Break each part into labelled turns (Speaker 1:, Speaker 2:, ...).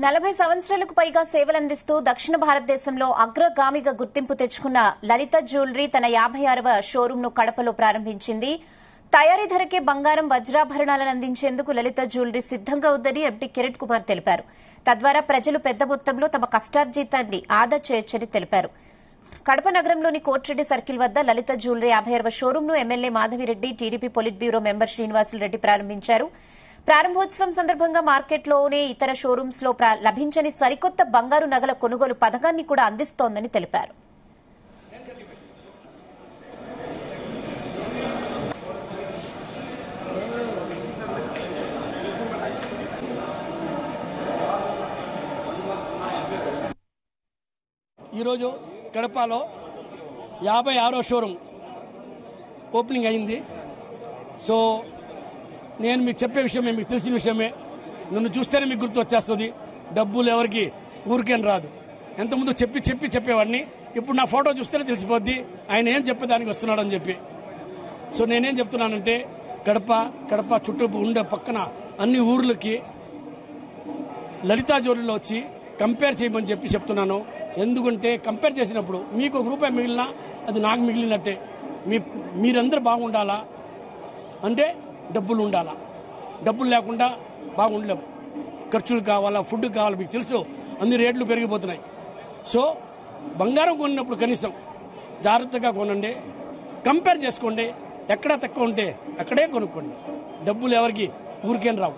Speaker 1: 40 సంవత్సరాలకు పైగా సేవలందిస్తూ దక్షిణ భారతదేశంలో అగ్రగామిగా గుర్తింపు తెచ్చుకున్న లలిత జ్యువెలరీ తన 56వ షోరూంను కడపలో ప్రారంభించింది. తయారీ ధరకే బంగారం వజ్రాభరణాలను అందించేందుకు లలిత జ్యువెలరీ సిద్దంగా ఉందని ఎంపీ కిరణ్ కుమార్ తెలిపారు. తద్వారా ప్రజలు పెద్ద మొత్తంలో తమ కష్టార్జితాన్ని ఆదా చేయొచ్చని తెలిపారు. కడప నగరంలోని కోట్రెడ్డి సర్కిల్ వద్ద లలిత జ్యువెలరీ 56వ షోరూంను MLA Madhavireddy, TDP politburo member Srinivasulu Reddy ప్రారంభించారు. ప్రారంభోత్సవం సందర్భంగా మార్కెట్లోనే ఇతర షోరూమ్స్ లో లభించని సరికొత్త బంగారు నగల కొనుగోలు పథకాన్ని కూడా అందిస్తోందని తెలిపారు.
Speaker 2: ఈరోజు కడపలో 56వ షోరూమ్ ఓపెనింగ్ అయింది. సో నేను మీకు చెప్పే విషయమే, మీకు తెలిసిన విషయమే. నన్ను చూస్తేనే మీకు గుర్తు వచ్చేస్తుంది. డబ్బులు ఎవరికి ఊరికేం రాదు. ఎంతముందు చెప్పేవాడిని. ఇప్పుడు నా ఫోటో చూస్తేనే తెలిసిపోద్ది ఆయన ఏం చెప్పేదానికి వస్తున్నాడని చెప్పి. సో నేనేం చెప్తున్నానంటే కడప చుట్టూ ఉండే పక్కన అన్ని ఊర్లకి లలితా జ్యువెలరీలో వచ్చి కంపేర్ చేయమని చెప్పి చెప్తున్నాను. ఎందుకంటే కంపేర్ చేసినప్పుడు మీకు ₹1 మిగిలినా అది నాకు మిగిలినట్టే. మీరందరూ బాగుండాలా అంటే డబ్బులు ఉండాలా. డబ్బులు లేకుండా బాగుండలేము. ఖర్చులు కావాలా, ఫుడ్ కావాలా. మీకు తెలుసు అన్ని రేట్లు పెరిగిపోతున్నాయి. సో బంగారం కొన్నప్పుడు కనీసం జాగ్రత్తగా కొనండి, కంపేర్ చేసుకోండి. ఎక్కడ తక్కువ ఉంటే అక్కడే కొనుక్కోండి. డబ్బులు ఎవరికి ఊరికేం రావు.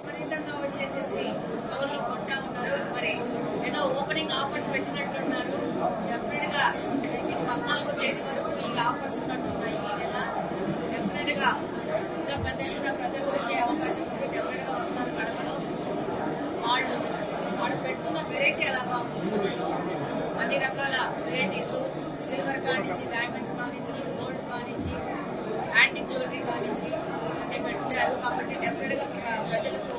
Speaker 3: ఓపెనింగ్ ఆఫర్స్ పెట్టినట్లున్నారు. డెఫినెట్ గా 14వ తేదీ వరకు ఈ ఆఫర్స్ ఉన్నట్టున్నాయి. డెఫినెట్ గా ఇంకా పెద్ద ఎత్తున ప్రజలు వచ్చే అవకాశం ఉంది. డెఫినెట్ గా వస్తారు కడపలో. వాళ్ళు పెడుతున్న వెరైటీ అలాగా అన్ని రకాల వెరైటీస్, సిల్వర్ కానించి, డైమండ్స్ కానించి, గోల్డ్ కానించి, యాంటిక్ జ్యువెలరీ కానించి అన్ని పెట్టారు. కాబట్టి డెఫినెట్ గా ప్రజలకు